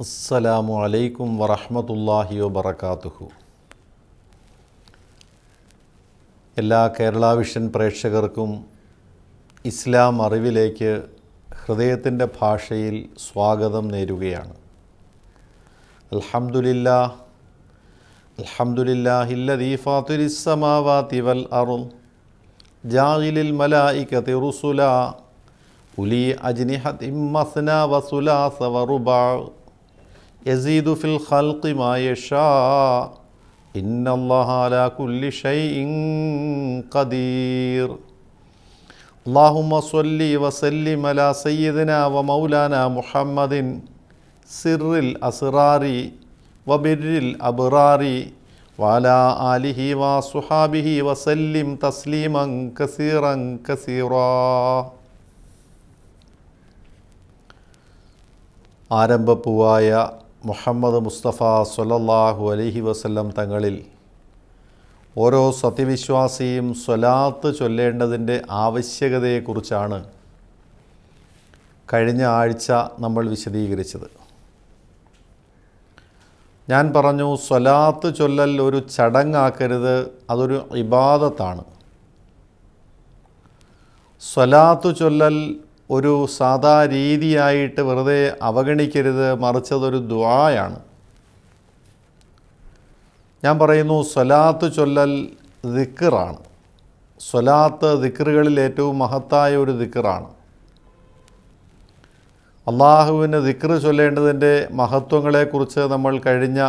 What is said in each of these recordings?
അസ്സലാമു അലൈക്കും വറഹ്മത്തുള്ളാഹി വബറകാതുഹു. എല്ലാ കേരള വിഷൻ പ്രേക്ഷകർക്കും ഇസ്ലാം അറിവിലേക്ക് ഹൃദയത്തിൻ്റെ ഭാഷയിൽ സ്വാഗതം നേരുകയാണ്. അൽഹംദുലില്ലാഹ് അൽഹംദുലില്ലാഹില്ലദീ ഫാത്തിരിസ് സമാവാതി വൽ അർള് ജാഇലിൽ മലായികതി റുസുലാ ഉലി അജ്നിഹതിൻ മസ്നാ വസുലാസ വറുബാ യസീദു ഫിൽ ഖൽഖി മാ യശാ ഇന്നല്ലാഹ അലാ കുല്ലി ഷൈഇൻ ഖദീർ. അല്ലാഹുമ്മ സ്വല്ലി വസല്ലിം അലാ സയ്യിദിനാ വമൗലാനാ മുഹമ്മദിൻ സിർറിൽ അസ്റാരി വബിർരിൽ അബ്റാരി വഅലാ ആലിഹി വസുഹാബിഹി വസല്ലിം തസ്ലീമൻ കസീറൻ കസീറാ. ആരംഭപ്പൂവായ മുഹമ്മദ് മുസ്തഫ സ്വല്ലല്ലാഹു അലൈഹി വസല്ലം തങ്ങളിൽ ഓരോ സത്യവിശ്വാസിയും സ്വലാത്ത് ചൊല്ലേണ്ടതിൻ്റെ ആവശ്യകതയെക്കുറിച്ചാണ് കഴിഞ്ഞ ആഴ്ച നമ്മൾ വിശദീകരിച്ചത്. ഞാൻ പറഞ്ഞു, സ്വലാത്ത് ചൊല്ലൽ ഒരു ചടങ്ങാക്കരുത്, അതൊരു ഇബാദത്താണ്. സ്വലാത്ത് ചൊല്ലൽ ഒരു സാധാ രീതിയായിട്ട് വെറുതെ അവഗണിക്കരുത്, മറിച്ച് അതൊരു ദുആയാണ്. ഞാൻ പറയുന്നു, സ്വലാത്ത് ചൊല്ലൽ ദിക്റാണ്. സ്വലാത്ത് ദിക്റുകളിൽ ഏറ്റവും മഹത്തായ ഒരു ദിക്റാണ്. അള്ളാഹുവിന് ദിക്റ് ചൊല്ലേണ്ടതിൻ്റെ മഹത്വങ്ങളെക്കുറിച്ച് നമ്മൾ കഴിഞ്ഞ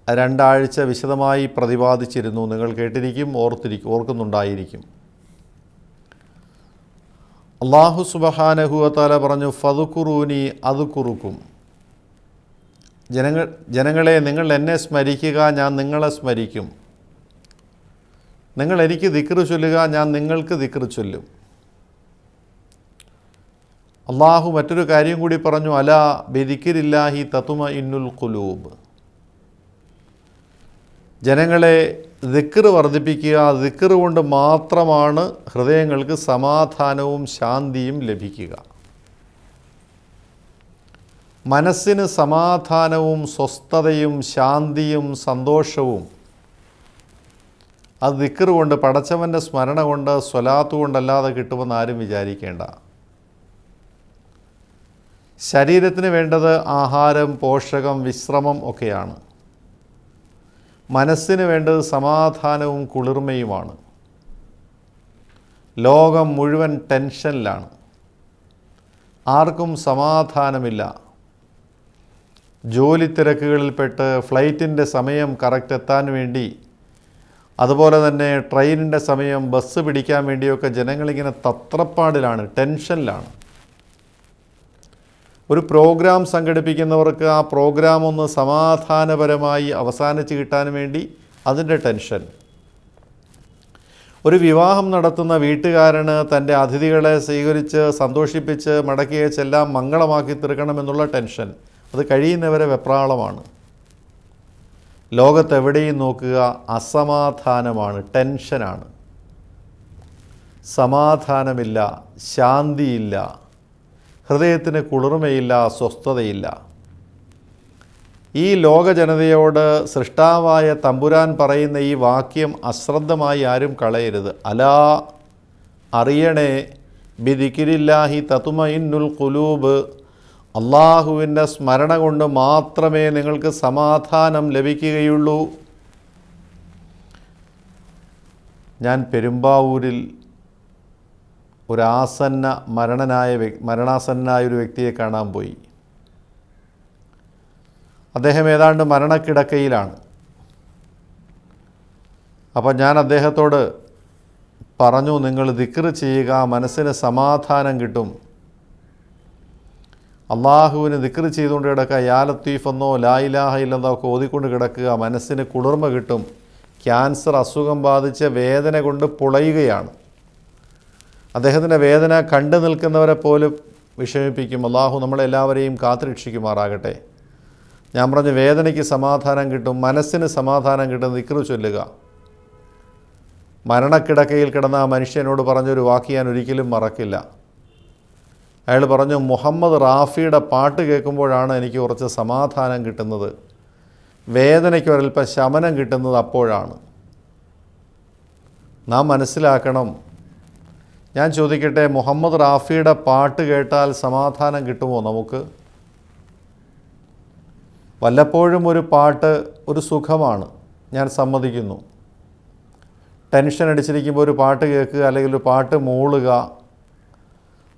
രണ്ടാഴ്ച വിശദമായി പ്രതിപാദിച്ചിരുന്നു. നിങ്ങൾ കേട്ടിരിക്കും, ഓർക്കുന്നുണ്ടായിരിക്കും. അല്ലാഹു സുബ്ഹാനഹു വ തആല പറഞ്ഞു, ഫദ്കുറൂനി അദ്കുറുക്കും. ജനങ്ങളെ, നിങ്ങൾ എന്നെ സ്മരിക്കുക, ഞാൻ നിങ്ങളെ സ്മരിക്കും. നിങ്ങൾ എനിക്ക് ദിക്റ് ചൊല്ലുക, ഞാൻ നിങ്ങൾക്ക് ദിക്റ് ചൊല്ലും. അള്ളാഹു മറ്റൊരു കാര്യം കൂടി പറഞ്ഞു, അലാ ബിദിക്രില്ലാഹി തത്മഇന്നുൽ ഖുലൂബ്. ജനങ്ങളെ, ദിക്റ് വർദ്ധിപ്പിക്കുക. ദിക്റ് കൊണ്ട് മാത്രമാണ് ഹൃദയങ്ങൾക്ക് സമാധാനവും ശാന്തിയും ലഭിക്കുക. മനസ്സിന് സമാധാനവും സ്വസ്ഥതയും ശാന്തിയും സന്തോഷവും അത് ദിക്റ് കൊണ്ട്, പടച്ചവൻ്റെ സ്മരണ കൊണ്ട്, സ്വലാത്ത് കൊണ്ടല്ലാതെ കിട്ടുമെന്ന് ആരും വിചാരിക്കേണ്ട. ശരീരത്തിന് വേണ്ടത് ആഹാരം, പോഷകം, വിശ്രമം ഒക്കെയാണ്. മനസ്സിന് വേണ്ടത് സമാധാനവും കുളിർമയുമാണ്. ലോകം മുഴുവൻ ടെൻഷനിലാണ്. ആർക്കും സമാധാനമില്ല. ജോലി തിരക്കുകളിൽപ്പെട്ട് ഫ്ലൈറ്റിൻ്റെ സമയം കറക്റ്റ് എത്താൻ വേണ്ടി, അതുപോലെ തന്നെ ട്രെയിനിൻ്റെ സമയം, ബസ് പിടിക്കാൻ വേണ്ടിയൊക്കെ ജനങ്ങളിങ്ങനെ തത്രപ്പാടിലാണ്, ടെൻഷനിലാണ്. ഒരു പ്രോഗ്രാം സംഘടിപ്പിക്കുന്നവർക്ക് ആ പ്രോഗ്രാം ഒന്ന് സമാധാനപരമായി അവസാനിച്ച് കിട്ടാൻ വേണ്ടി അതിൻ്റെ ടെൻഷൻ. ഒരു വിവാഹം നടത്തുന്ന വീട്ടുകാരന് തൻ്റെ അതിഥികളെ സ്വീകരിച്ച് സന്തോഷിപ്പിച്ച് മടക്കിയേച്ചെല്ലാം മംഗളമാക്കി തീർക്കണമെന്നുള്ള ടെൻഷൻ. അത് കഴിയുന്നവരെ വെപ്രാളമാണ്. ലോകത്തെവിടെയും നോക്കുക, അസമാധാനമാണ്, ടെൻഷനാണ്. സമാധാനമില്ല, ശാന്തിയില്ല, ഹൃദയത്തിന് കുളിർമയില്ല, സ്വസ്ഥതയില്ല. ഈ ലോക ജനതയോട് സൃഷ്ടാവായ തമ്പുരാൻ പറയുന്ന ഈ വാക്യം അശ്രദ്ധമായി ആരും കളയരുത്. അലാ, അറിയണേ, ബിദിക്രില്ലാഹി തത്മഇന്നുൽ ഖുലൂബ്. അള്ളാഹുവിൻ്റെ സ്മരണ കൊണ്ട് മാത്രമേ നിങ്ങൾക്ക് സമാധാനം ലഭിക്കുകയുള്ളൂ. ഞാൻ പെരുമ്പാവൂരിൽ മരണാസന്നനായ ഒരു വ്യക്തിയെ കാണാൻ പോയി. അദ്ദേഹം ഏതാണ്ട് മരണക്കിടക്കയിലാണ്. അപ്പോൾ ഞാൻ അദ്ദേഹത്തോട് പറഞ്ഞു, നിങ്ങൾ ദിക്റ് ചെയ്യുക, മനസ്സിന് സമാധാനം കിട്ടും. അള്ളാഹുവിന് ദിക്റ് ചെയ്തുകൊണ്ട് കിടക്കുക, യാ ലത്തീഫ് എന്നോ ലാ ഇലാഹ ഇല്ലല്ലാഹോ ഒക്കെ ഓതിക്കൊണ്ട് കിടക്കുക, മനസ്സിന് കുളിർമ കിട്ടും. ക്യാൻസർ അസുഖം ബാധിച്ച് വേദന കൊണ്ട് പുളയുകയാണ്. അദ്ദേഹത്തിൻ്റെ വേദന കണ്ടു നിൽക്കുന്നവരെ പോലും വിഷമിപ്പിക്കും. അള്ളാഹു നമ്മളെല്ലാവരെയും കാത്തുരക്ഷിക്കുമാറാകട്ടെ. ഞാൻ പറഞ്ഞു, വേദനയ്ക്ക് സമാധാനം കിട്ടും, മനസ്സിന് സമാധാനം കിട്ടും, ദിക്റ് ചൊല്ലുക. മരണക്കിടക്കയിൽ കിടന്ന ആ മനുഷ്യനോട് പറഞ്ഞൊരു വാക്ക് ഞാൻ ഒരിക്കലും മറക്കില്ല. അയാൾ പറഞ്ഞു, മുഹമ്മദ് റാഫിയുടെ പാട്ട് കേൾക്കുമ്പോഴാണ് എനിക്ക് കുറച്ച് സമാധാനം കിട്ടുന്നത്, വേദനയ്ക്ക് ഒരൽപ്പം ശമനം കിട്ടുന്നത് അപ്പോഴാണ്. നാം മനസ്സിലാക്കണം. ഞാൻ ചോദിക്കട്ടെ, മുഹമ്മദ് റാഫിയുടെ പാട്ട് കേട്ടാൽ സമാധാനം കിട്ടുമോ നമുക്ക്? വല്ലപ്പോഴും ഒരു പാട്ട് ഒരു സുഖമാണ്, ഞാൻ സമ്മതിക്കുന്നു. ടെൻഷൻ അടിച്ചിരിക്കുമ്പോൾ ഒരു പാട്ട് കേൾക്കുക, അല്ലെങ്കിൽ ഒരു പാട്ട് മൂളുക,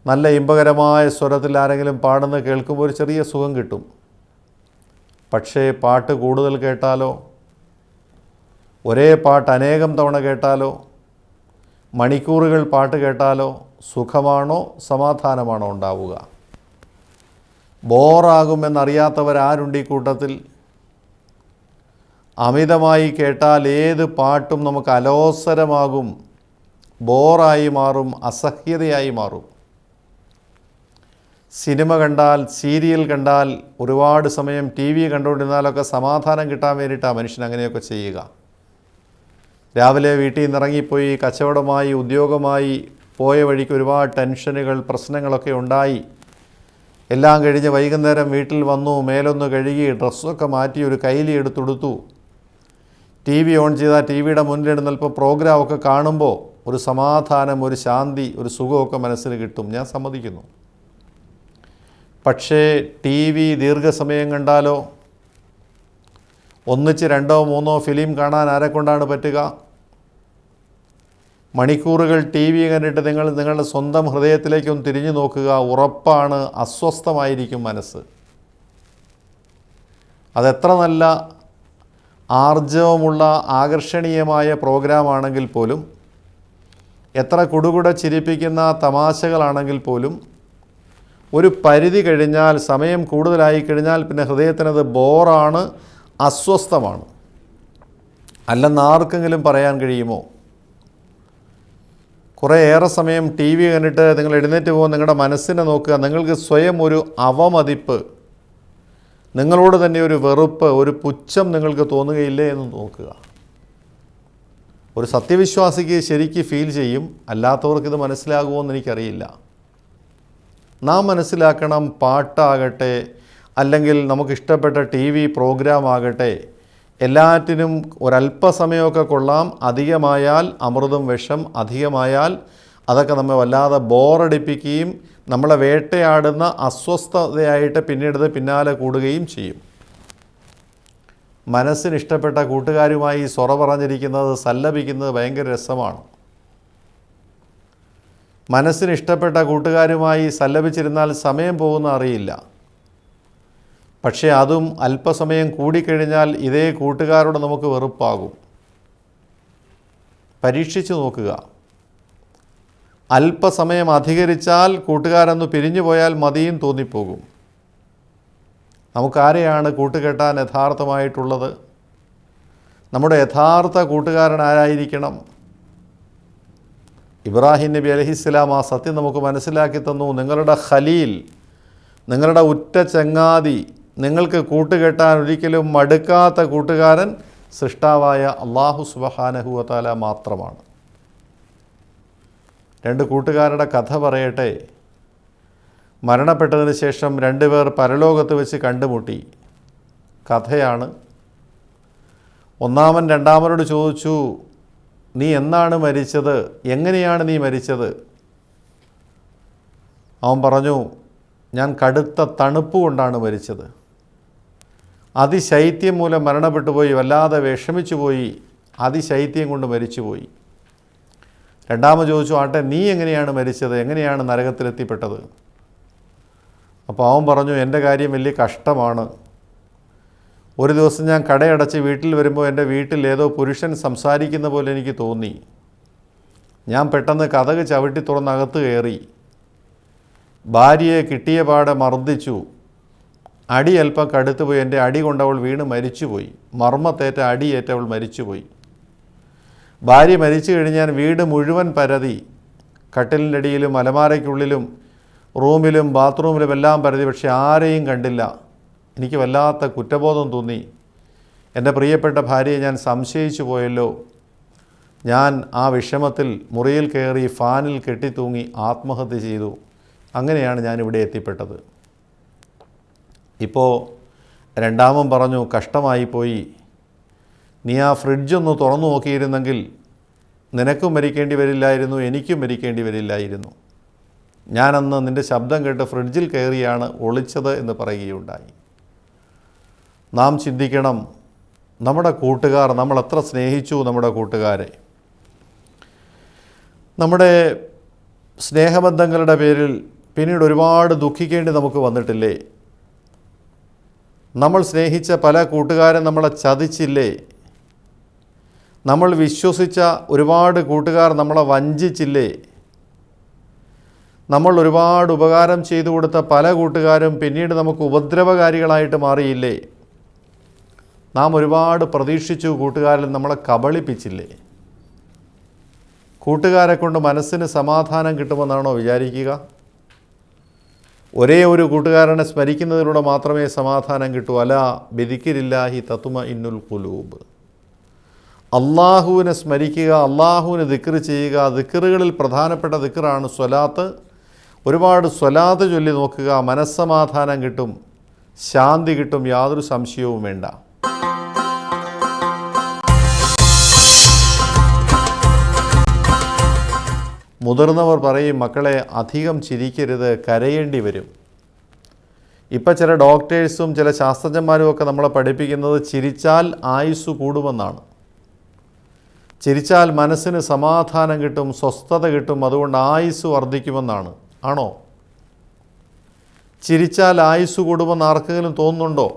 നല്ല ഇമ്പകരമായ സ്വരത്തിൽ ആരെങ്കിലും പാടുന്നത് കേൾക്കുമ്പോൾ ഒരു ചെറിയ സുഖം കിട്ടും. പക്ഷേ പാട്ട് കൂടുതൽ കേട്ടാലോ, ഒരേ പാട്ട് അനേകം തവണ കേട്ടാലോ, മണിക്കൂറുകൾ പാട്ട് കേട്ടാലോ സുഖമാണോ സമാധാനമാണോ ഉണ്ടാവുക? ബോറാകുമെന്നറിയാത്തവരാരുണ്ട് ഈ കൂട്ടത്തിൽ? അമിതമായി കേട്ടാൽ ഏത് പാട്ടും നമുക്ക് അലോസരമാകും, ബോറായി മാറും, അസഹ്യതയായി മാറും. സിനിമ കണ്ടാൽ, സീരിയൽ കണ്ടാൽ, ഒരുപാട് സമയം ടി വി കണ്ടുകൊണ്ടിരുന്നാലൊക്കെ സമാധാനം കിട്ടാൻ വേണ്ടിയിട്ടാണ് മനുഷ്യൻ അങ്ങനെയൊക്കെ ചെയ്യുക. രാവിലെ വീട്ടിൽ നിന്ന് ഇറങ്ങിപ്പോയി കച്ചവടമായി ഉദ്യോഗമായി പോയ വഴിക്ക് ഒരുപാട് ടെൻഷനുകൾ പ്രശ്നങ്ങളൊക്കെ ഉണ്ടായി. എല്ലാം കഴിഞ്ഞ് വൈകുന്നേരം വീട്ടിൽ വന്നു, മേലൊന്ന് കഴുകി ഡ്രസ്സൊക്കെ മാറ്റി ഒരു കൈലി എടുത്തുടുത്തു. ടി വി ഓൺ ചെയ്താൽ ടി വിയുടെ മുന്നിലിടുന്നപ്പോൾ പ്രോഗ്രാമൊക്കെ കാണുമ്പോൾ ഒരു സമാധാനം, ഒരു ശാന്തി, ഒരു സുഖമൊക്കെ മനസ്സിന് കിട്ടും, ഞാൻ സമ്മതിക്കുന്നു. പക്ഷേ ടി വി ദീർഘസമയം കണ്ടാലോ, ഒന്നിച്ച് 2-3 ഫിലിം കാണാൻ ആരെക്കൊണ്ടാണ് പറ്റുക? മണിക്കൂറുകൾ ടി വി കണ്ടിട്ട് നിങ്ങളുടെ സ്വന്തം ഹൃദയത്തിലേക്കൊന്ന് തിരിഞ്ഞു നോക്കുക, ഉറപ്പാണ് അസ്വസ്ഥമായിരിക്കും മനസ്സ്. അതെത്ര നല്ല ആർജവമുള്ള ആകർഷണീയമായ പ്രോഗ്രാമാണെങ്കിൽ പോലും, എത്ര കുടുകുട ചിരിപ്പിക്കുന്ന തമാശകളാണെങ്കിൽ പോലും, ഒരു പരിധി കഴിഞ്ഞാൽ, സമയം കൂടുതലായി കഴിഞ്ഞാൽ പിന്നെ ഹൃദയത്തിനത് ബോറാണ്, അസ്വസ്ഥമാണ്. അല്ലെന്ന് ആർക്കെങ്കിലും പറയാൻ കഴിയുമോ? കുറേയേറെ സമയം ടി വി കണ്ടിട്ട് നിങ്ങൾ എഴുന്നേറ്റ് പോകുമ്പോൾ നിങ്ങളുടെ മനസ്സിനെ നോക്കുക, നിങ്ങൾക്ക് സ്വയം ഒരു അവമതിപ്പ്, നിങ്ങളോട് തന്നെ ഒരു വെറുപ്പ്, ഒരു പുച്ഛം നിങ്ങൾക്ക് തോന്നുകയില്ലേ എന്ന് നോക്കുക. ഒരു സത്യവിശ്വാസിക്ക് ശരിക്ക് ഫീൽ ചെയ്യും, അല്ലാത്തവർക്കിത് മനസ്സിലാകുമോ എന്ന് എനിക്കറിയില്ല. നാം മനസ്സിലാക്കണം, പാട്ടാകട്ടെ അല്ലെങ്കിൽ നമുക്കിഷ്ടപ്പെട്ട ടി വി പ്രോഗ്രാം ആകട്ടെ, എല്ലാറ്റിനും ഒരല്പസമയമൊക്കെ കൊള്ളാം. അധികമായാൽ അമൃതും വിഷം, അധികമായാൽ അതൊക്കെ നമ്മെ വല്ലാതെ ബോറടിപ്പിക്കുകയും നമ്മളെ വേട്ടയാടുന്ന അസ്വസ്ഥതയായിട്ട് പിന്നീട് പിന്നാലെ കൂടുകയും ചെയ്യും. മനസ്സിനിഷ്ടപ്പെട്ട കൂട്ടുകാരുമായി സൊറ പറഞ്ഞിരിക്കുന്നത്, സല്ലപിക്കുന്നത് ഭയങ്കര രസമാണ്. മനസ്സിനിഷ്ടപ്പെട്ട കൂട്ടുകാരുമായി സല്ലപിച്ചിരുന്നാൽ സമയം പോകുന്ന അറിയില്ല. പക്ഷേ അതും അല്പസമയം കൂടിക്കഴിഞ്ഞാൽ ഇതേ കൂട്ടുകാരോട് നമുക്ക് വെറുപ്പാകും. പരീക്ഷിച്ചു നോക്കുക. അല്പസമയം അധികരിച്ചാൽ കൂട്ടുകാരൊന്ന് പിരിഞ്ഞു പോയാൽ മതിയും തോന്നിപ്പോകും. നമുക്കാരെയാണ് കൂട്ടുകെട്ടാൻ യഥാർത്ഥമായിട്ടുള്ളത്? നമ്മുടെ യഥാർത്ഥ കൂട്ടുകാരൻ ആരായിരിക്കണം? ഇബ്രാഹിം നബി അലൈഹിസ്സലാം ആ സത്യം നമുക്ക് മനസ്സിലാക്കി തന്നു. നിങ്ങളുടെ ഖലീൽ, നിങ്ങളുടെ ഉറ്റ ചങ്ങാതി, നിങ്ങൾക്ക് കൂട്ടുകെട്ടാൻ ഒരിക്കലും മടുക്കാത്ത കൂട്ടുകാരൻ സൃഷ്ടാവായ അല്ലാഹു സുബ്ഹാനഹു വ തആല മാത്രമാണ്. 2 കൂട്ടുകാരുടെ കഥ പറയട്ടെ. മരണപ്പെട്ടതിന് ശേഷം 2 പേർ പരലോകത്ത് വെച്ച് കണ്ടുമുട്ടി. കഥയാണ്. ഒന്നാമൻ രണ്ടാമനോട് ചോദിച്ചു, നീ എന്നാണ് മരിച്ചത്? എങ്ങനെയാണ് നീ മരിച്ചത്? അവൻ പറഞ്ഞു, ഞാൻ കടുത്ത തണുപ്പ് കൊണ്ടാണ് മരിച്ചത്. അതിശൈത്യം മൂലം മരണപ്പെട്ടു പോയി, വല്ലാതെ വിഷമിച്ചു പോയി, അതിശൈത്യം കൊണ്ട് മരിച്ചുപോയി. രണ്ടാമത് ചോദിച്ചു, ആട്ടെ നീ എങ്ങനെയാണ് മരിച്ചത്? എങ്ങനെയാണ് നരകത്തിലെത്തിപ്പെട്ടത്? അപ്പോൾ അവൻ പറഞ്ഞു, എൻ്റെ കാര്യം വലിയ കഷ്ടമാണ്. ഒരു ദിവസം ഞാൻ കടയടച്ച് വീട്ടിൽ വരുമ്പോൾ എൻ്റെ വീട്ടിൽ ഏതോ പുരുഷൻ സംസാരിക്കുന്ന പോലെ എനിക്ക് തോന്നി. ഞാൻ പെട്ടെന്ന് കതക് ചവിട്ടി തുറന്നകത്ത് കയറി. ഭാര്യയെ കിട്ടിയ പാടെ മർദ്ദിച്ചു. അടി അല്പം കടുത്തുപോയി. എൻ്റെ അടി കൊണ്ടവൾ വീണ് മരിച്ചുപോയി. മർമ്മത്തേറ്റ അടിയേറ്റവൾ മരിച്ചുപോയി. ഭാര്യ മരിച്ചു കഴിഞ്ഞ് ഞാൻ വീട് മുഴുവൻ പരതി. കട്ടിലിൻ്റെ അടിയിലും അലമാരയ്ക്കുള്ളിലും റൂമിലും ബാത്റൂമിലും എല്ലാം പരതി. പക്ഷേ ആരെയും കണ്ടില്ല. എനിക്ക് വല്ലാത്ത കുറ്റബോധം തോന്നി. എൻ്റെ പ്രിയപ്പെട്ട ഭാര്യയെ ഞാൻ സംശയിച്ചു പോയല്ലോ. ഞാൻ ആ വിഷമത്തിൽ മുറിയിൽ കയറി ഫാനിൽ കെട്ടിത്തൂങ്ങി ആത്മഹത്യ ചെയ്തു. അങ്ങനെയാണ് ഞാനിവിടെ എത്തിപ്പെട്ടത്. ഇപ്പോൾ രണ്ടാമൻ പറഞ്ഞു, കഷ്ടമായിപ്പോയി, നീ ആ ഫ്രിഡ്ജൊന്ന് തുറന്നു നോക്കിയിരുന്നെങ്കിൽ നിനക്കും മരിക്കേണ്ടി വരില്ലായിരുന്നു, എനിക്കും മരിക്കേണ്ടി വരില്ലായിരുന്നു. ഞാനന്ന് നിൻ്റെ ശബ്ദം കേട്ട് ഫ്രിഡ്ജിൽ കയറിയാണ് ഒളിച്ചത് എന്ന് പറയുകയുണ്ടായി. നാം ചിന്തിക്കണം, നമ്മുടെ കൂട്ടുകാർ, നമ്മൾ എത്ര സ്നേഹിച്ചു നമ്മുടെ കൂട്ടുകാരെ. നമ്മുടെ സ്നേഹബന്ധങ്ങളുടെ പേരിൽ പിന്നീട് ഒരുപാട് ദുഃഖിക്കേണ്ടി നമുക്ക് വന്നിട്ടില്ലേ? നമ്മൾ സ്നേഹിച്ച പല കൂട്ടുകാരും നമ്മളെ ചതിച്ചില്ലേ? നമ്മൾ വിശ്വസിച്ച ഒരുപാട് കൂട്ടുകാർ നമ്മളെ വഞ്ചിച്ചില്ലേ? നമ്മൾ ഒരുപാട് ഉപകാരം ചെയ്തു കൊടുത്ത പല കൂട്ടുകാരും പിന്നീട് നമുക്ക് ഉപദ്രവകാരികളായിട്ട് മാറിയില്ലേ? നാം ഒരുപാട് പ്രതീക്ഷിച്ചു കൂട്ടുകാരിൽ നമ്മളെ കബളിപ്പിച്ചില്ലേ? കൂട്ടുകാരെ കൊണ്ട് മനസ്സിന് സമാധാനം കിട്ടുമെന്നാണോ വിചാരിക്കുക? ഒരേ ഒരു കൂട്ടുകാരനെ സ്മരിക്കുന്നതിലൂടെ മാത്രമേ സമാധാനം കിട്ടൂ. അലാ ബിദിക്രില്ലാഹി തത്മഇന്നുൽ ഖുലൂബ്. അള്ളാഹുവിനെ സ്മരിക്കുക, അള്ളാഹുവിനെ ദിക്ർ ചെയ്യുക. ദിക്റുകളിൽ പ്രധാനപ്പെട്ട ദിക്റാണ് സ്വലാത്ത്. ഒരുപാട് സ്വലാത്ത് ചൊല്ലി നോക്കുക, മനസ്സമാധാനം കിട്ടും, ശാന്തി കിട്ടും, യാതൊരു സംശയവും വേണ്ട. മുതിർന്നവർ പറയും, മക്കളെ അധികം ചിരിക്കരുത്, കരയേണ്ടി വരും. ഇപ്പം ചില ഡോക്ടേഴ്സും ചില ശാസ്ത്രജ്ഞന്മാരും ഒക്കെ നമ്മളെ പഠിപ്പിക്കുന്നത് ചിരിച്ചാൽ ആയുസ് കൂടുമെന്നാണ്. ചിരിച്ചാൽ മനസ്സിന് സമാധാനം കിട്ടും, സ്വസ്ഥത കിട്ടും, അതുകൊണ്ട് ആയുസ് വർദ്ധിക്കുമെന്നാണ്. ആണോ? ചിരിച്ചാൽ ആയുസ് കൂടുമെന്ന് ആർക്കെങ്കിലും തോന്നുന്നുണ്ടോ?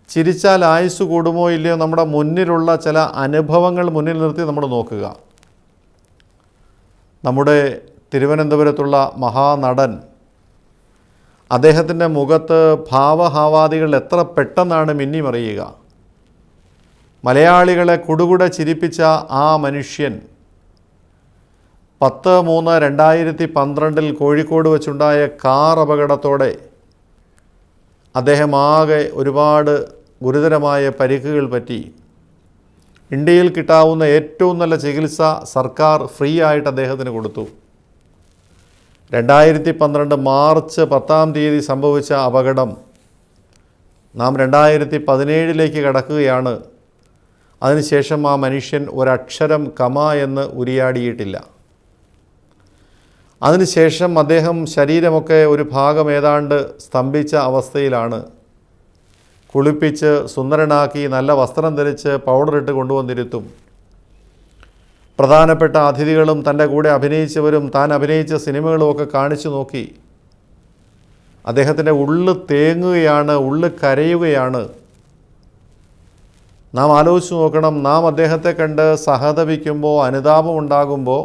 ചിരിച്ചാൽ ആയുസ് കൂടുമോ ഇല്ലയോ നമ്മുടെ മുന്നിലുള്ള ചില അനുഭവങ്ങൾ മുന്നിൽ നിർത്തി നമ്മൾ നോക്കുക. നമ്മുടെ തിരുവനന്തപുരത്തുള്ള മഹാനടൻ, അദ്ദേഹത്തിൻ്റെ മുഖത്ത് ഭാവഹാവാദികൾ എത്ര പെട്ടെന്നാണ് മിന്നിമറിയുക. മലയാളികളെ കുടുകുടെ ചിരിപ്പിച്ച ആ മനുഷ്യൻ 10/3/2012 കോഴിക്കോട് വച്ചുണ്ടായ കാർ അപകടത്തോടെ അദ്ദേഹം ആകെ ഒരുപാട് ഗുരുതരമായ പരിക്കുകൾ പറ്റി. ഇന്ത്യയിൽ കിട്ടാവുന്ന ഏറ്റവും നല്ല ചികിത്സ സർക്കാർ ഫ്രീ ആയിട്ട് അദ്ദേഹത്തിന് കൊടുത്തു. 2012 മാർച്ച് 10 സംഭവിച്ച അപകടം നാം 2017 കടക്കുകയാണ്. അതിനുശേഷം ആ മനുഷ്യൻ ഒരക്ഷരം കമ എന്ന് ഉരിയാടിയിട്ടില്ല. അതിനുശേഷം അദ്ദേഹം ശരീരമൊക്കെ ഒരു ഭാഗം ഏതാണ്ട് സ്തംഭിച്ച അവസ്ഥയിലാണ്. കുളിപ്പിച്ച് സുന്ദരനാക്കി നല്ല വസ്ത്രം ധരിച്ച് പൗഡറിട്ട് കൊണ്ടുവന്നിരുത്തും. പ്രധാനപ്പെട്ട അതിഥികളും തൻ്റെ കൂടെ അഭിനയിച്ചവരും താൻ അഭിനയിച്ച സിനിമകളുമൊക്കെ കാണിച്ചു നോക്കി. അദ്ദേഹത്തിൻ്റെ ഉള്ള് തേങ്ങുകയാണ്, ഉള്ള് കരയുകയാണ്. നാം ആലോചിച്ച് നോക്കണം, നാം അദ്ദേഹത്തെ കണ്ട് സഹതപിക്കുമ്പോൾ, അനുതാപമുണ്ടാകുമ്പോൾ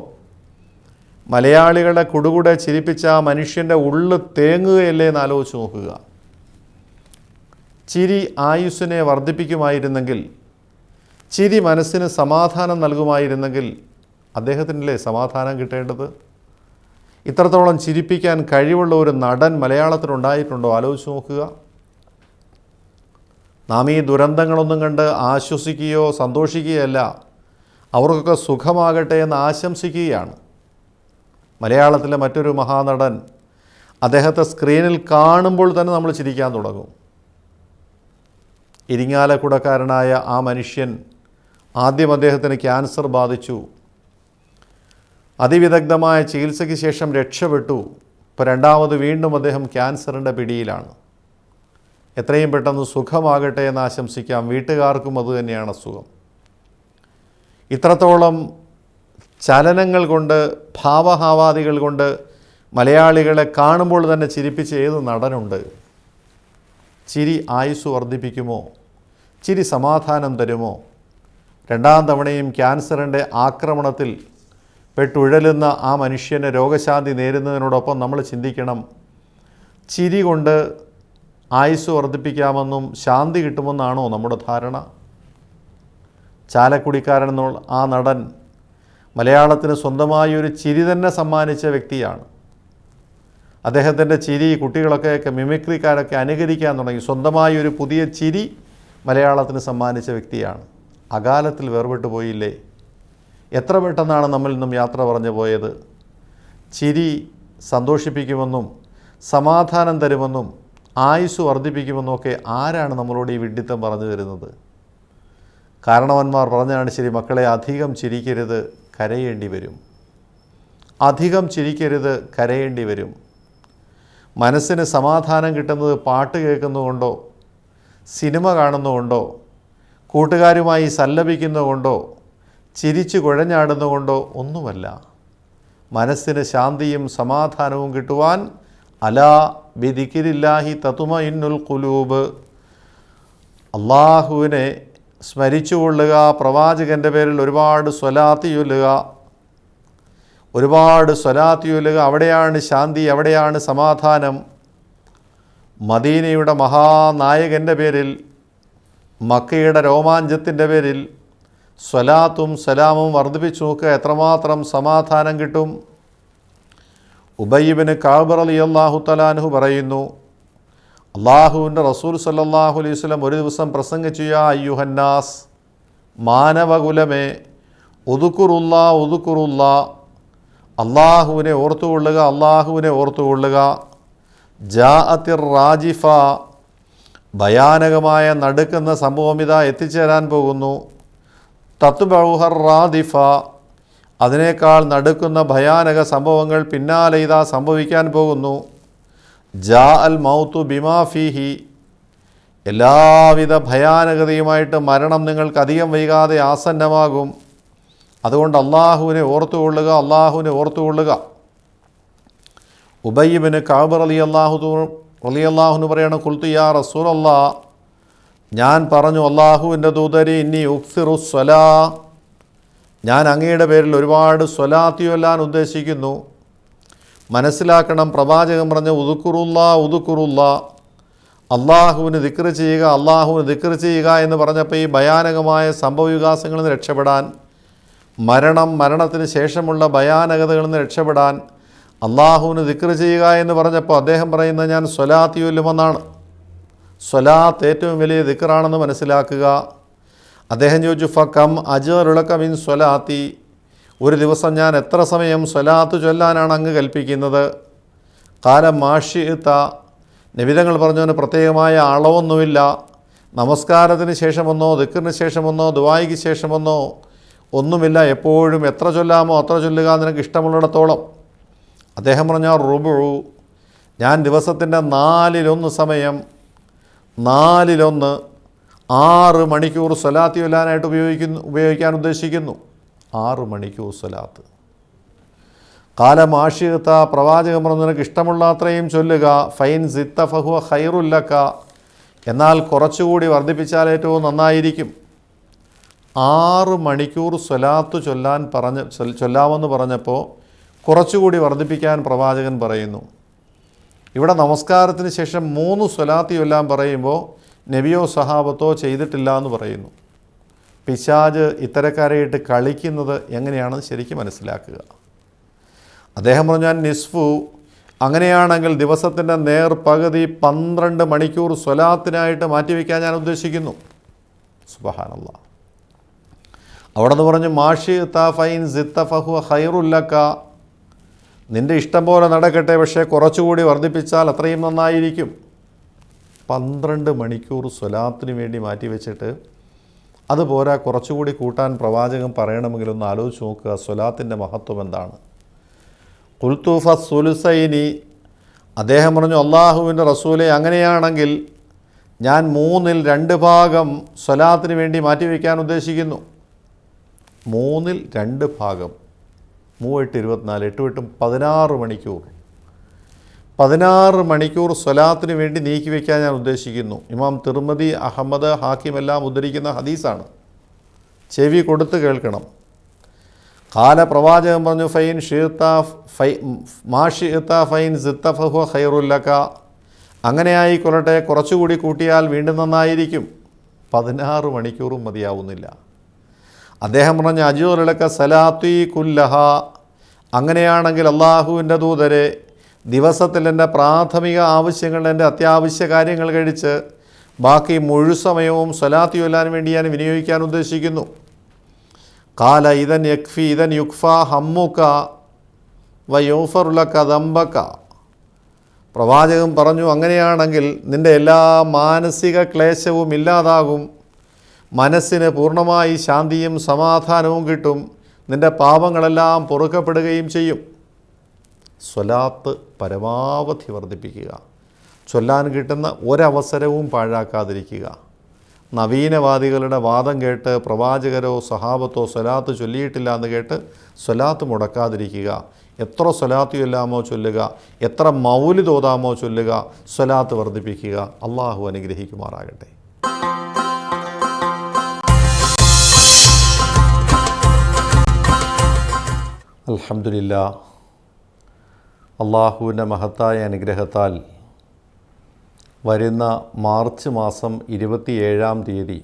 മലയാളികളെ കുടുകുടെ ചിരിപ്പിച്ച ആ മനുഷ്യൻ്റെ ഉള്ള് തേങ്ങുകയല്ലേ എന്ന് ആലോചിച്ച് നോക്കുക. ചിരി ആയുസ്സിനെ വർദ്ധിപ്പിക്കുമായിരുന്നെങ്കിൽ, ചിരി മനസ്സിന് സമാധാനം നൽകുമായിരുന്നെങ്കിൽ അദ്ദേഹത്തിനല്ലേ സമാധാനം കിട്ടേണ്ടത്? ഇത്രത്തോളം ചിരിപ്പിക്കാൻ കഴിവുള്ള ഒരു നടൻ മലയാളത്തിലുണ്ടായിട്ടുണ്ടോ? ആലോചിച്ച് നോക്കുക. നാം ഈ ദുരന്തങ്ങളൊന്നും കണ്ട് ആശ്വസിക്കുകയോ സന്തോഷിക്കുകയല്ല, അവർക്കൊക്കെ സുഖമാകട്ടെ എന്ന് ആശംസിക്കുകയാണ്. മലയാളത്തിലെ മറ്റൊരു മഹാനടൻ, അദ്ദേഹത്തെ സ്ക്രീനിൽ കാണുമ്പോൾ തന്നെ നമ്മൾ ചിരിക്കാൻ തുടങ്ങും. ഇരിങ്ങാലക്കുടക്കാരനായ ആ മനുഷ്യൻ, ആദ്യം അദ്ദേഹത്തിന് ക്യാൻസർ ബാധിച്ചു. അതിവിദഗ്ധമായ ചികിത്സയ്ക്ക് ശേഷം രക്ഷപ്പെട്ടു. ഇപ്പോൾ രണ്ടാമത് വീണ്ടും അദ്ദേഹം ക്യാൻസറിൻ്റെ പിടിയിലാണ്. എത്രയും പെട്ടെന്ന് സുഖമാകട്ടെ എന്ന് ആശംസിക്കാം. വീട്ടുകാർക്കും അതുതന്നെയാണ് അസുഖം. ഇത്രത്തോളം ചലനങ്ങൾ കൊണ്ട്, ഭാവഹാവാദികൾ കൊണ്ട് മലയാളികളെ കാണുമ്പോൾ തന്നെ ചിരിപ്പിച്ച ഏത് നടനുണ്ട്? ചിരി ആയുസ് വർദ്ധിപ്പിക്കുമോ? ചിരി സമാധാനം തരുമോ? രണ്ടാം തവണയും ക്യാൻസറിൻ്റെ ആക്രമണത്തിൽ പെട്ടുഴലുന്ന ആ മനുഷ്യന് രോഗശാന്തി നേരുന്നതിനോടൊപ്പം നമ്മൾ ചിന്തിക്കണം, ചിരി കൊണ്ട് ആയുസ് വർദ്ധിപ്പിക്കാമെന്നും ശാന്തി കിട്ടുമെന്നാണോ നമ്മുടെ ധാരണ? ചാലക്കുടിക്കാരനെന്നുള്ള ആ നടൻ മലയാളത്തിന് സ്വന്തമായി ഒരു ചിരി തന്നെ സമ്മാനിച്ച വ്യക്തിയാണ്. അദ്ദേഹത്തിൻ്റെ ചിരി കുട്ടികളൊക്കെ മിമിക്രിക്കാരൊക്കെ അനുകരിക്കാൻ തുടങ്ങി. സ്വന്തമായി ഒരു പുതിയ ചിരി മലയാളത്തിന് സമ്മാനിച്ച വ്യക്തിയാണ്. അകാലത്തിൽ വേർപെട്ടു പോയില്ലേ? എത്ര പെട്ടെന്നാണ് നമ്മിൽ നിന്നും യാത്ര പറഞ്ഞു പോയത്. ചിരി സന്തോഷിപ്പിക്കുമെന്നും സമാധാനം തരുമെന്നും ആയുസ് വർദ്ധിപ്പിക്കുമെന്നും ഒക്കെ ആരാണ് നമ്മളോട് ഈ വിഡ്ഢിത്തം പറഞ്ഞു തരുന്നത്? കാരണവന്മാർ പറഞ്ഞാണ് ശരി, മക്കളെ അധികം ചിരിക്കരുത്, കരയേണ്ടി വരും. അധികം ചിരിക്കരുത്, കരയേണ്ടി വരും. മനസ്സിന് സമാധാനം കിട്ടുന്നത് പാട്ട് കേൾക്കുന്നതുകൊണ്ടോ, സിനിമ കാണുന്നതുകൊണ്ടോ, കൂട്ടുകാരുമായി സല്ലപിക്കുന്നതുകൊണ്ടോ, ചിരിച്ചു കുഴഞ്ഞാടുന്നതുകൊണ്ടോ ഒന്നുമല്ല. മനസ്സിന് ശാന്തിയും സമാധാനവും കിട്ടുവാൻ അലാ ബിദിക്രില്ലാഹി തത്മഇന്നുൽ ഖുലൂബ്, അള്ളാഹുവിനെ സ്മരിച്ചുകൊള്ളുക, പ്രവാചകൻ്റെ പേരിൽ ഒരുപാട് സ്വലാത്ത് ചൊല്ലുക, ഒരുപാട് സ്വലാത്ത് ചൊല്ലുക. അവിടെയാണ് ശാന്തി, അവിടെയാണ് സമാധാനം. മദീനയുടെ മഹാനായകൻ്റെ പേരിൽ, മക്കയുടെ രോമാഞ്ചത്തിൻ്റെ പേരിൽ സ്വലാത്തും സലാമും വർദ്ധിപ്പിച്ചു നോക്കുക, എത്രമാത്രം സമാധാനം കിട്ടും. ഉബയ്യ് ഇബ്നു കഅബ് റളിയല്ലാഹു തആല അൻഹു പറയുന്നു, അള്ളാഹുവിൻ്റെ റസൂൽ സല്ലല്ലാഹു അലൈഹി വസല്ലം ഒരു ദിവസം പ്രസംഗിച്ചു, യാ അയ്യുഹന്നാസ്, മാനവകുലമേ, ഉദ്കുറുല്ലാ ഉദ്കുറുല്ലാ, അള്ളാഹുവിനെ ഓർത്തുകൊള്ളുക, അള്ളാഹുവിനെ ഓർത്തുകൊള്ളുക. ജാഅത്തിർ റാജിഫ, ഭയാനകമായ നടുക്കുന്ന സംഭവം ഇതാ എത്തിച്ചേരാൻ പോകുന്നു. തത്ബഉഹർ റാദിഫ, അതിനേക്കാൾ നടുക്കുന്ന ഭയാനക സംഭവങ്ങൾ പിന്നാലെ ഇതാ സംഭവിക്കാൻ പോകുന്നു. ജാ അൽ മൗത്തു ബിമാ ഫീഹി, എല്ലാവിധ ഭയാനകതയുമായിട്ട് മരണം നിങ്ങൾക്ക് അധികം വൈകാതെ ആസന്നമാകും. അതുകൊണ്ട് അള്ളാഹുവിനെ ഓർത്തുകൊള്ളുക, അള്ളാഹുവിനെ ഓർത്തുകൊള്ളുക. ഉബയ്യ് ഇബ്നു കഅബ് റളിയല്ലാഹു പറയണം, ഖുൽതു യാ റസൂലല്ലാഹ്, ഞാൻ പറഞ്ഞു, അള്ളാഹുവിൻ്റെ ദൂതരെ, ഇന്നി ഉക്സിറു സ്വലാ, ഞാൻ അങ്ങയുടെ പേരിൽ ഒരുപാട് സ്വലാത്ത് ചൊല്ലാൻ ഉദ്ദേശിക്കുന്നു. മനസ്സിലാക്കണം, പ്രവാചകൻ പറഞ്ഞ ഉദ്കുറുല്ലാ ഉദ്കുറുല്ലാ, അള്ളാഹുവിന് ദിക്ർ ചെയ്യുക, അള്ളാഹുവിന് ദിക്ർ ചെയ്യുക എന്ന് പറഞ്ഞപ്പോൾ ഈ ഭയാനകമായ സംഭവവികാസങ്ങളിൽ നിന്ന് രക്ഷപ്പെടാൻ, മരണത്തിന് ശേഷമുള്ള ഭയാനകതകളിൽ നിന്ന് രക്ഷപ്പെടാൻ അള്ളാഹുവിന് ദിക്ർ ചെയ്യുക എന്ന് പറഞ്ഞപ്പോൾ അദ്ദേഹം പറയുന്നത് ഞാൻ സ്വലാത്ത് ചൊല്ലുമെന്നാണ്. സ്വലാത്ത് ഏറ്റവും വലിയ ദിക്റാണെന്ന് മനസ്സിലാക്കുക. അദ്ദേഹം ചോദിച്ചു, ഫകം അജ്റുലക മിൻ സ്വലാത്തി, ഒരു ദിവസം ഞാൻ എത്ര സമയം സ്വലാത്ത് ചൊല്ലാനാണ് അങ്ങ് കൽപ്പിക്കുന്നത്? കാലം മാഷിത്ത, നബിതങ്ങൾ പറഞ്ഞതിന് പ്രത്യേകമായ അളവൊന്നുമില്ല. നമസ്കാരത്തിന് ശേഷമെന്നോ ദിക്റിന് ശേഷമെന്നോ ദുആയ്ക്ക് ശേഷമെന്നോ ഒന്നുമില്ല, എപ്പോഴും എത്ര ചൊല്ലാമോ അത്ര ചൊല്ലുക, നിനക്ക് ഇഷ്ടമുള്ളിടത്തോളം. അദ്ദേഹം പറഞ്ഞ റുബു, ഞാൻ ദിവസത്തിൻ്റെ 4/1 സമയം, 4/1 6 മണിക്കൂർ സ്വലാത്ത് ചൊല്ലാനായിട്ട് ഉപയോഗിക്കാൻ ഉദ്ദേശിക്കുന്നു. 6 മണിക്കൂർ സ്വലാത്ത്. കാലം ആഷിഖത്ത, പ്രവാചകൻ പറഞ്ഞു നിനക്ക് ഇഷ്ടമുള്ള അത്രയും ചൊല്ലുക. ഫൈൻ സിത്ത ഫഹുവ ഖൈറുല്ലക, എന്നാൽ കുറച്ചുകൂടി വർദ്ധിപ്പിച്ചാൽ ഏറ്റവും നന്നായിരിക്കും. 6 മണിക്കൂർ സ്വലാത്ത് ചൊല്ലാമെന്ന് പറഞ്ഞപ്പോൾ കുറച്ചുകൂടി വർദ്ധിപ്പിക്കാൻ പ്രവാചകൻ പറയുന്നു. ഇവിടെ നമസ്കാരത്തിന് ശേഷം 3 സ്വലാത്ത് ചൊല്ലാൻ പറയുമ്പോൾ നബിയോ സഹാബത്തോ ചെയ്തിട്ടില്ല എന്ന് പറയുന്നു. പിശാച് ഇത്തരക്കാരെയിട്ട് കളിക്കുന്നത് എങ്ങനെയാണെന്ന് ശരിക്കും മനസ്സിലാക്കുക. അദ്ദേഹം പറഞ്ഞു, ഞാൻ നിസ്ഫു, അങ്ങനെയാണെങ്കിൽ ദിവസത്തിൻ്റെ നേർപകുതി 12 മണിക്കൂർ സ്വലാത്തിനായിട്ട് മാറ്റിവെക്കാൻ ഞാൻ ഉദ്ദേശിക്കുന്നു. സുബ്ഹാനല്ലാഹ്. അവിടെ നിന്ന് പറഞ്ഞു, മാഷി ഫൈൻ സിത്ത ഫഹുവ ഖൈറുല്ലക, നിൻ്റെ ഇഷ്ടം പോലെ നടക്കട്ടെ, പക്ഷേ കുറച്ചുകൂടി വർദ്ധിപ്പിച്ചാൽ അത്രയും നന്നായിരിക്കും. 12 മണിക്കൂർ സ്വലാത്തിന് വേണ്ടി മാറ്റിവെച്ചിട്ട് അതുപോരാ കുറച്ചുകൂടി കൂട്ടാൻ പ്രവാചകൻ പറയണമെങ്കിൽ ഒന്ന് ആലോചിച്ച് നോക്കുക, സ്വലാത്തിൻ്റെ മഹത്വം എന്താണ്. ഖുൽതു ഫസ്സുലുസൈനി, അദ്ദേഹം പറഞ്ഞു, അള്ളാഹുവിൻ്റെ റസൂലെ, അങ്ങനെയാണെങ്കിൽ ഞാൻ 3/2 ഭാഗം സ്വലാത്തിന് വേണ്ടി മാറ്റിവെക്കാൻ ഉദ്ദേശിക്കുന്നു. 3/2 ഭാഗം, 3 × 8 24, 8 × 16 മണിക്കൂർ, 16 മണിക്കൂർ സ്വലാത്തിന് വേണ്ടി നീക്കിവെക്കാൻ ഞാൻ ഉദ്ദേശിക്കുന്നു. ഇമാം തിർമിദി, അഹമ്മദ്, ഹാക്കിം എല്ലാം ഉദ്ധരിക്കുന്ന ഹദീസാണ്. ചെവി കൊടുത്ത് കേൾക്കണം. കാല, പ്രവാചകൻ പറഞ്ഞു, ഫൈൻ ഫൈൻ സിത്ത ഫഹുവ ഖൈറുല്ലക, അങ്ങനെയായിക്കൊള്ളട്ടെ, കുറച്ചുകൂടി കൂട്ടിയാൽ വീണ്ടും നന്നായിരിക്കും. 16 മണിക്കൂറും മതിയാവുന്നില്ല. അദ്ദേഹം പറഞ്ഞു, അജ്റുലക സലാത്തി കുല്ലഹ, അങ്ങനെയാണെങ്കിൽ അള്ളാഹുവിൻ്റെ ദൂതരെ, ദിവസത്തിൽ എൻ്റെ പ്രാഥമിക ആവശ്യങ്ങൾ, എൻ്റെ അത്യാവശ്യ കാര്യങ്ങൾ കഴിച്ച് ബാക്കി മുഴുസമയവും സ്വലാത്ത് ചൊല്ലാൻ വേണ്ടി ഞാൻ വിനിയോഗിക്കാൻ ഉദ്ദേശിക്കുന്നു. കാല ഇതൻ യക്ഫി ഇതൻ യുക്ഫ ഹമ്മുക, വയൂഫറുലക ദംബക. പ്രവാചകൻ പറഞ്ഞു, അങ്ങനെയാണെങ്കിൽ നിൻ്റെ എല്ലാ മാനസിക ക്ലേശവും ഇല്ലാതാകും, മനസ്സിന് പൂർണ്ണമായി ശാന്തിയും സമാധാനവും കിട്ടും, നിൻ്റെ പാപങ്ങളെല്ലാം പൊറുക്കപ്പെടുകയും ചെയ്യും. സ്വലാത്ത് പരമാവധി വർദ്ധിപ്പിക്കുക. ചൊല്ലാൻ കിട്ടുന്ന ഒരവസരവും പാഴാക്കാതിരിക്കുക. നവീനവാദികളുടെ വാദം കേട്ട് പ്രവാചകരോ സഹാബത്തോ സ്വലാത്ത് ചൊല്ലിയിട്ടില്ല എന്ന് കേട്ട് സ്വലാത്ത് മുടക്കാതിരിക്കുക. എത്ര സ്വലാത്ത് ചൊല്ലാമോ ചൊല്ലുക, എത്ര മൗലിദ് ഓതാമോ ചൊല്ലുക, സ്വലാത്ത് വർദ്ധിപ്പിക്കുക. അള്ളാഹു അനുഗ്രഹിക്കുമാറാകട്ടെ. അൽഹംദുലില്ലാഹ്. അള്ളാഹുവിൻ്റെ മഹത്തായ അനുഗ്രഹത്താൽ വരുന്ന മാർച്ച് മാസം 27-ാം തീയതി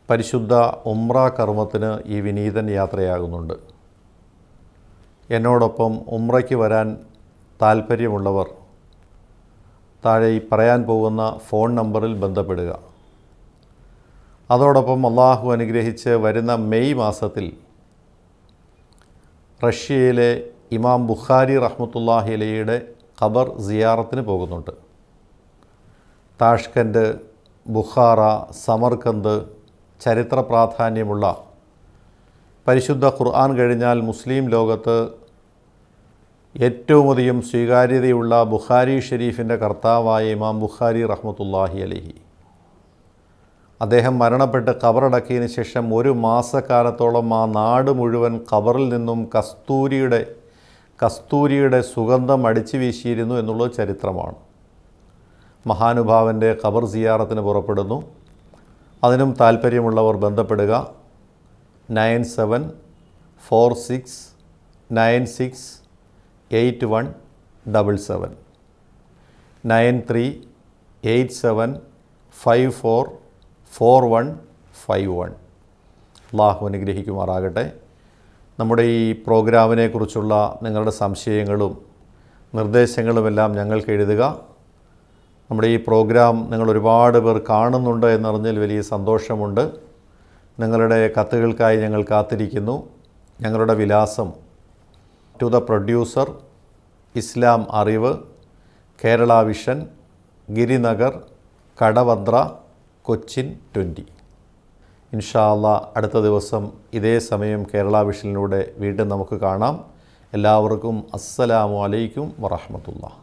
പരിശുദ്ധ ഉംറ കർമ്മത്തിന് ഈ വിനീതൻ യാത്രയാകുന്നുണ്ട്. എന്നോടൊപ്പം ഉംറയ്ക്ക് വരാൻ താൽപ്പര്യമുള്ളവർ താഴെ ഈ പറയാൻ പോകുന്ന ഫോൺ നമ്പറിൽ ബന്ധപ്പെടുക. അതോടൊപ്പം അള്ളാഹു അനുഗ്രഹിച്ച് വരുന്ന മെയ് മാസത്തിൽ റഷ്യയിലെ ഇമാം ബുഖാരി റഹ്മത്തുള്ളാഹി അലൈഹിയുടെ ഖബർ സിയാറത്തിന് പോകുന്നുണ്ട്. താഷ്കൻഡ്, ബുഖാറ, സമർക്കന്ത് ചരിത്ര പ്രാധാന്യമുള്ള പരിശുദ്ധ ഖുർആൻ കഴിഞ്ഞാൽ മുസ്ലിം ലോകത്ത് ഏറ്റവുമധികം സ്വീകാര്യതയുള്ള ബുഖാരി ഷരീഫിൻ്റെ കർത്താവായ ഇമാം ബുഖാരി റഹ്മത്തുള്ളാഹി അലൈഹി അദ്ദേഹം മരണപ്പെട്ട് ഖബറടക്കിയതിന് ശേഷം 1 മാസക്കാലത്തോളം ആ നാട് മുഴുവൻ ഖബറിൽ നിന്നും കസ്തൂരിയുടെ സുഗന്ധം അടിച്ചു വീശിയിരുന്നു എന്നുള്ളത് ചരിത്രമാണ്. മഹാനുഭാവൻ്റെ ഖബർ സിയാറത്തിന് പുറപ്പെടുന്നു. അതിനും താൽപ്പര്യമുള്ളവർ ബന്ധപ്പെടുക. 9746968177 9387544151. അല്ലാഹു അനുഗ്രഹിക്കുമാറാകട്ടെ. നമ്മുടെ ഈ പ്രോഗ്രാമിനെ കുറിച്ചുള്ള നിങ്ങളുടെ സംശയങ്ങളും നിർദ്ദേശങ്ങളുമെല്ലാം ഞങ്ങൾക്ക് എഴുതുക. നമ്മുടെ ഈ പ്രോഗ്രാം നിങ്ങൾ ഒരുപാട് പേർ കാണുന്നുണ്ട് എന്നറിഞ്ഞാൽ വലിയ സന്തോഷമുണ്ട്. നിങ്ങളുടെ കത്തുകൾക്കായി ഞങ്ങൾ കാത്തിരിക്കുന്നു. ഞങ്ങളുടെ വിലാസം: ടു ദ പ്രൊഡ്യൂസർ, ഇസ്ലാം അറിവ്, കേരള വിഷൻ, ഗിരിനഗർ, കടവന്ത്ര, കൊച്ചിൻ 20. ഇൻഷാ അല്ലാഹ് അടുത്ത ദിവസം ഇതേ സമയം കേരള വിഷനിലൂടെ വീണ്ടും നമുക്ക് കാണാം. എല്ലാവർക്കും അസ്സലാമു അലൈക്കും വറഹ്മത്തുള്ളാഹി.